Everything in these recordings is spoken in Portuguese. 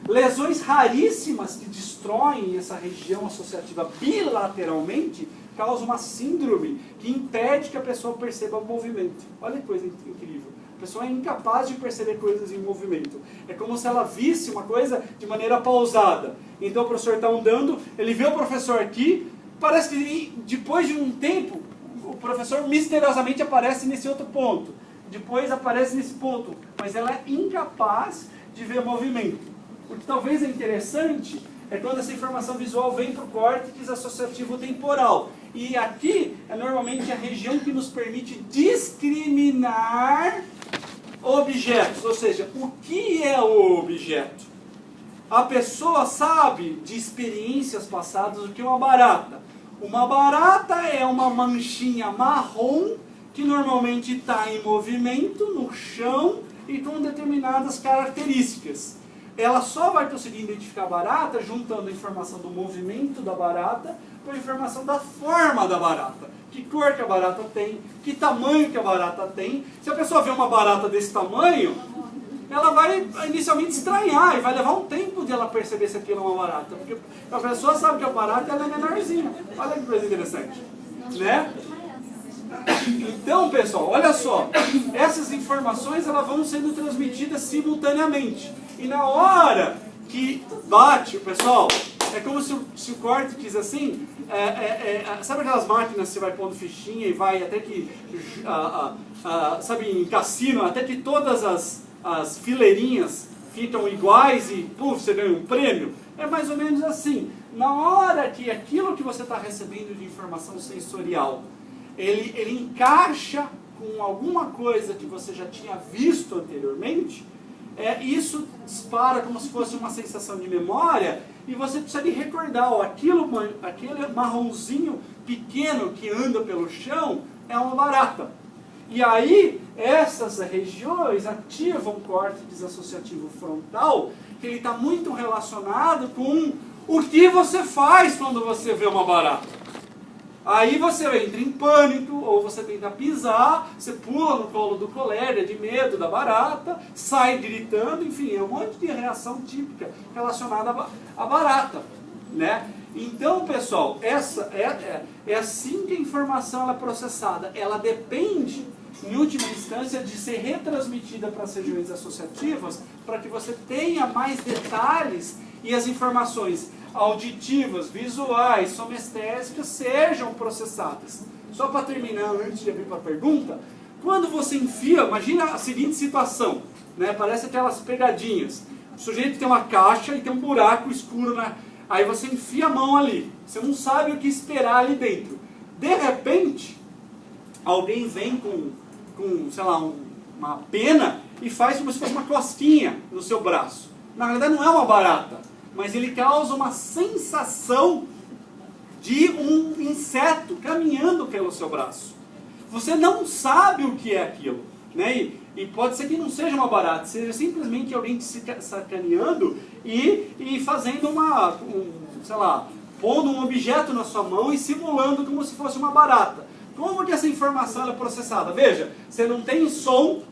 Lesões raríssimas que destroem essa região associativa bilateralmente causam uma síndrome que impede que a pessoa perceba o movimento. Olha que coisa incrível. A pessoa é incapaz de perceber coisas em movimento. É como se ela visse uma coisa de maneira pausada. Então o professor está andando, ele vê o professor aqui, parece que depois de um tempo, o professor misteriosamente aparece nesse outro ponto. Depois aparece nesse ponto. Mas ela é incapaz de ver movimento. O que talvez é interessante é quando essa informação visual vem para o córtex associativo temporal. E aqui é normalmente a região que nos permite discriminar objetos. Ou seja, o que é o objeto? A pessoa sabe de experiências passadas o que é uma barata. Uma barata é uma manchinha marrom que normalmente está em movimento, no chão e com determinadas características. Ela só vai conseguir identificar a barata juntando a informação do movimento da barata com a informação da forma da barata. Que cor que a barata tem, que tamanho que a barata tem. Se a pessoa vê uma barata desse tamanho, ela vai inicialmente estranhar e vai levar um tempo de ela perceber se aquilo é uma barata. Porque a pessoa sabe que a barata ela é menorzinha. Olha que coisa interessante. Né? Então, pessoal, olha só. Essas informações elas vão sendo transmitidas simultaneamente. E na hora que bate, pessoal, é como se o córtex, assim, sabe aquelas máquinas que você vai pondo fichinha e vai até que, sabe, em cassino, até que todas as fileirinhas ficam iguais e, puf, você ganha um prêmio? É mais ou menos assim. Na hora que aquilo que você está recebendo de informação sensorial, ele encaixa com alguma coisa que você já tinha visto anteriormente, isso dispara como se fosse uma sensação de memória e você precisa de recordar, aquele marronzinho pequeno que anda pelo chão é uma barata. E aí, essas regiões ativam o córtex associativo frontal, que ele está muito relacionado com o que você faz quando você vê uma barata. Aí você entra em pânico, ou você tenta pisar, você pula no colo do colega de medo da barata, sai gritando, enfim, é um monte de reação típica relacionada à barata, né? Então, pessoal, essa é assim que a informação ela é processada. Ela depende, em última instância, de ser retransmitida para as regiões associativas, para que você tenha mais detalhes e as informações auditivas, visuais, somestésicas sejam processadas. Só para terminar, antes de abrir para a pergunta, quando você enfia, imagina a seguinte situação, né? Parece aquelas pegadinhas. O sujeito tem uma caixa e tem um buraco escuro, aí você enfia a mão ali. Você não sabe o que esperar ali dentro. De repente, alguém vem com sei lá, uma pena e faz como se fosse uma cosquinha no seu braço. Na verdade não é uma barata, mas ele causa uma sensação de um inseto caminhando pelo seu braço. Você não sabe o que é aquilo, né? E pode ser que não seja uma barata, seja simplesmente alguém te sacaneando e fazendo sei lá, pondo um objeto na sua mão e simulando como se fosse uma barata. Como que essa informação é processada? Veja, você não tem som,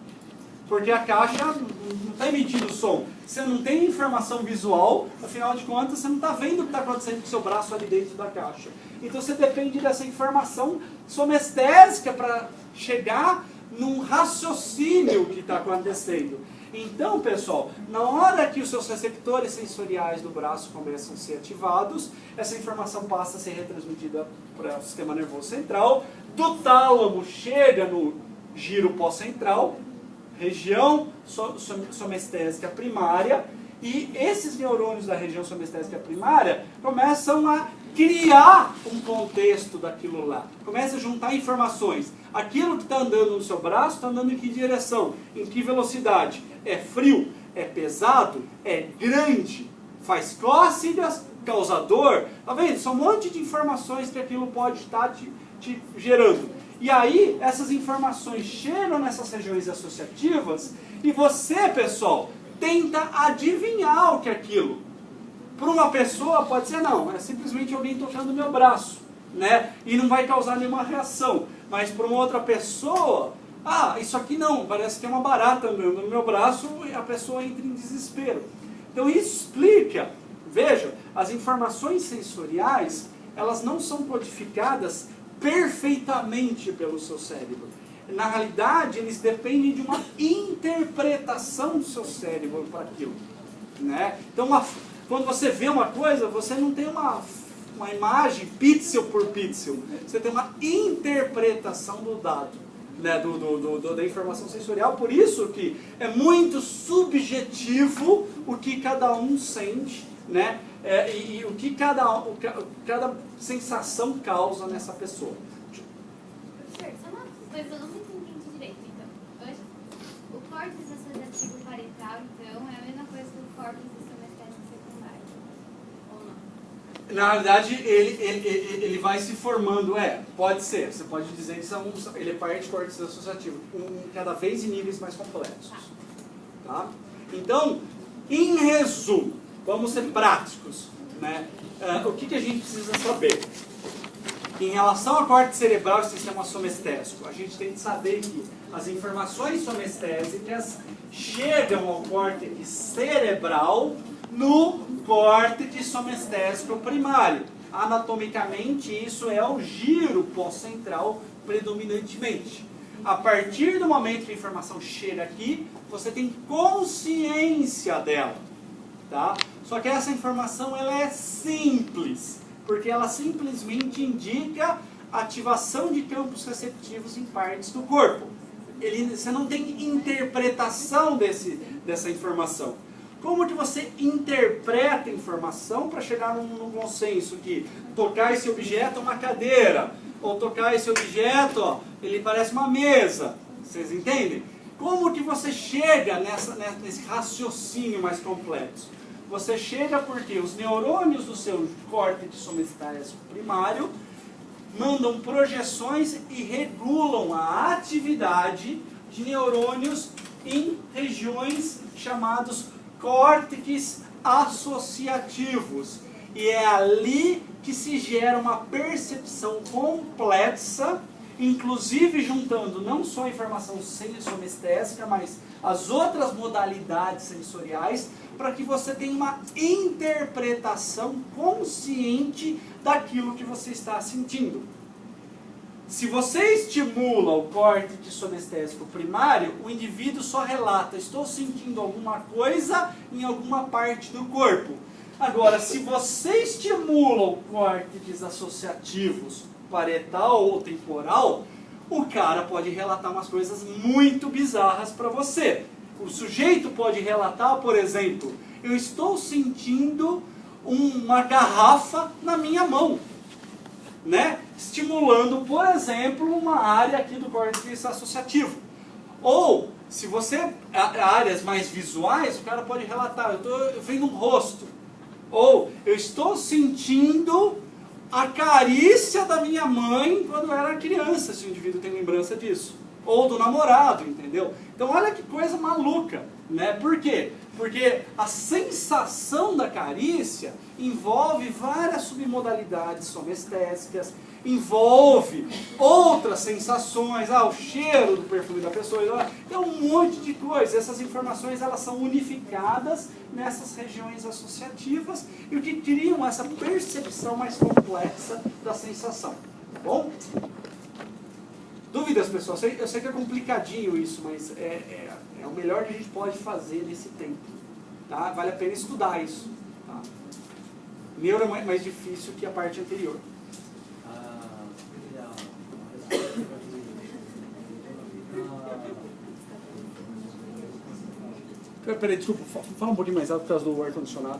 porque a caixa não está emitindo som. Você não tem informação visual, afinal de contas, você não está vendo o que está acontecendo com o seu braço ali dentro da caixa. Então você depende dessa informação somestésica para chegar num raciocínio que está acontecendo. Então, pessoal, na hora que os seus receptores sensoriais do braço começam a ser ativados, essa informação passa a ser retransmitida para o sistema nervoso central, do tálamo chega no giro pós-central, região somestésica primária, e esses neurônios da região somestésica primária começam a criar um contexto daquilo lá. Começa a juntar informações. Aquilo que está andando no seu braço está andando em que direção? Em que velocidade? É frio? É pesado? É grande? Faz cócegas? Causa dor? Tá vendo? São um monte de informações que aquilo pode estar te gerando. E aí, essas informações chegam nessas regiões associativas e você, pessoal, tenta adivinhar o que é aquilo. Para uma pessoa pode ser, não, é simplesmente alguém tocando o meu braço, né? E não vai causar nenhuma reação. Mas para uma outra pessoa, isso aqui não, parece que tem uma barata andando no meu braço e a pessoa entra em desespero. Então isso explica, veja, as informações sensoriais, elas não são codificadas perfeitamente pelo seu cérebro. Na realidade, eles dependem de uma interpretação do seu cérebro para aquilo. Né? Então, quando você vê uma coisa, você não tem uma imagem pixel por pixel. Você tem uma interpretação do dado, né? Da informação sensorial. Por isso que é muito subjetivo o que cada um sente, né? E o que cada sensação causa nessa pessoa. Professor, só uma coisa, eu não entendi direito, então. Hoje, o córtex associativo parietal, então, é a mesma coisa que o córtex sonestésico secundário, ou não? Na realidade, ele vai se formando, pode ser, você pode dizer que ele é parte de córtex associativo, cada vez em níveis mais complexos. Tá? Então, em resumo, vamos ser práticos, né? O que a gente precisa saber? Em relação ao córtex cerebral e sistema somestésico, a gente tem que saber que as informações somestésicas chegam ao córtex cerebral no córtex somestésico primário. Anatomicamente, isso é o giro pós-central predominantemente. A partir do momento que a informação chega aqui, você tem consciência dela. Tá? Só que essa informação ela é simples, porque ela simplesmente indica ativação de campos receptivos em partes do corpo. Você não tem interpretação dessa informação. Como que você interpreta a informação para chegar num consenso que tocar esse objeto é uma cadeira, ou tocar esse objeto, ele parece uma mesa? Vocês entendem? Como que você chega nesse raciocínio mais complexo? Você chega porque os neurônios do seu córtex somestésico primário mandam projeções e regulam a atividade de neurônios em regiões chamados córtex associativos. E é ali que se gera uma percepção complexa, inclusive juntando não só a informação somestésica, mas as outras modalidades sensoriais, para que você tenha uma interpretação consciente daquilo que você está sentindo. Se você estimula o córtex somestésico primário, o indivíduo só relata: estou sentindo alguma coisa em alguma parte do corpo. Agora, se você estimula o córtex associativos parietal ou temporal, o cara pode relatar umas coisas muito bizarras para você. O sujeito pode relatar, por exemplo, eu estou sentindo uma garrafa na minha mão, né? Estimulando, por exemplo, uma área aqui do córtex associativo. Ou, se você áreas mais visuais, o cara pode relatar: eu vendo um rosto. Ou, eu estou sentindo a carícia da minha mãe quando eu era criança, se o indivíduo tem lembrança disso. Ou do namorado, entendeu? Então olha que coisa maluca, né? Por quê? Porque a sensação da carícia envolve várias submodalidades somestésicas, envolve outras sensações, o cheiro do perfume da pessoa, tem um monte de coisa. Essas informações elas são unificadas nessas regiões associativas e o que criam essa percepção mais complexa da sensação, tá bom? Dúvidas, pessoal? Eu sei que é complicadinho isso, mas é o melhor que a gente pode fazer nesse tempo. Tá? Vale a pena estudar isso. Tá? Neuro é mais difícil que a parte anterior. Peraí, desculpa, fala um pouquinho mais alto por causa do ar-condicionado.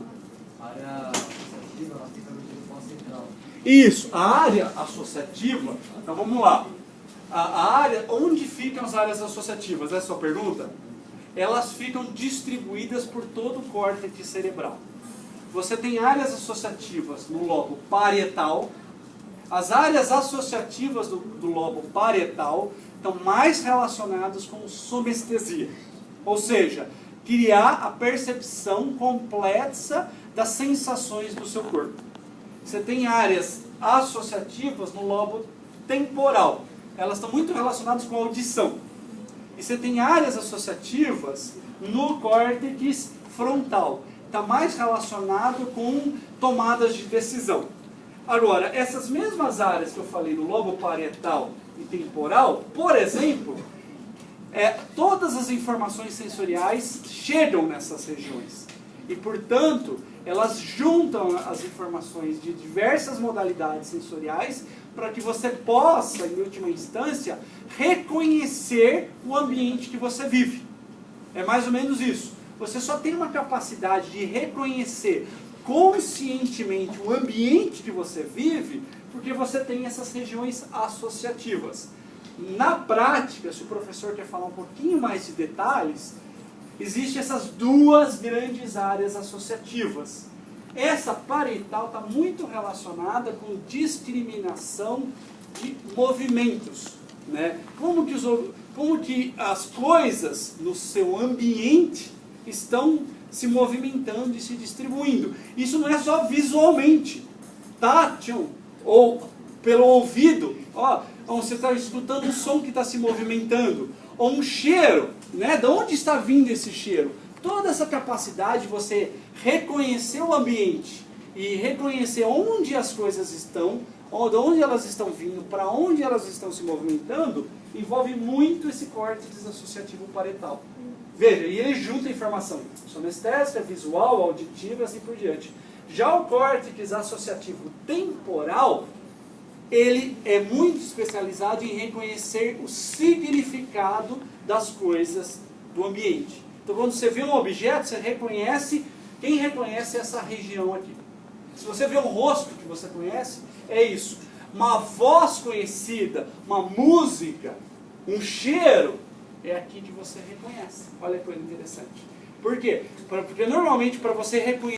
Área associativa, ela fica no giro pós-central. Isso, a área associativa, então vamos lá. A área, onde ficam as áreas associativas? Essa é a sua pergunta? Elas ficam distribuídas por todo o córtex cerebral. Você tem áreas associativas no lobo parietal. As áreas associativas do lobo parietal estão mais relacionadas com somestesia. Ou seja, criar a percepção complexa das sensações do seu corpo. Você tem áreas associativas no lobo temporal. Elas estão muito relacionadas com a audição. E você tem áreas associativas no córtex frontal. está mais relacionado com tomadas de decisão. Agora, essas mesmas áreas que eu falei no lobo parietal e temporal, por exemplo, todas as informações sensoriais chegam nessas regiões. E, portanto, elas juntam as informações de diversas modalidades sensoriais para que você possa, em última instância, reconhecer o ambiente que você vive. É mais ou menos isso. Você só tem uma capacidade de reconhecer conscientemente o ambiente que você vive porque você tem essas regiões associativas. Na prática, se o professor quer falar um pouquinho mais de detalhes, existem essas duas grandes áreas associativas. Essa parietal está muito relacionada com discriminação de movimentos, né? Como que as coisas no seu ambiente estão se movimentando e se distribuindo. Isso não é só visualmente, tátil ou pelo ouvido. Você está escutando um som que está se movimentando, ou um cheiro, né? De onde está vindo esse cheiro? Toda essa capacidade de você reconhecer o ambiente e reconhecer onde as coisas estão, de onde elas estão vindo, para onde elas estão se movimentando, envolve muito esse córtex associativo parietal. Veja, e ele junta informação sonestésica, visual, auditiva e assim por diante. Já o córtex associativo temporal, ele é muito especializado em reconhecer o significado das coisas do ambiente. Então, quando você vê um objeto, você reconhece, quem reconhece essa região aqui. Se você vê um rosto que você conhece, é isso. Uma voz conhecida, uma música, um cheiro, é aqui que você reconhece. Olha que coisa interessante. Por quê? Porque normalmente para você reconhecer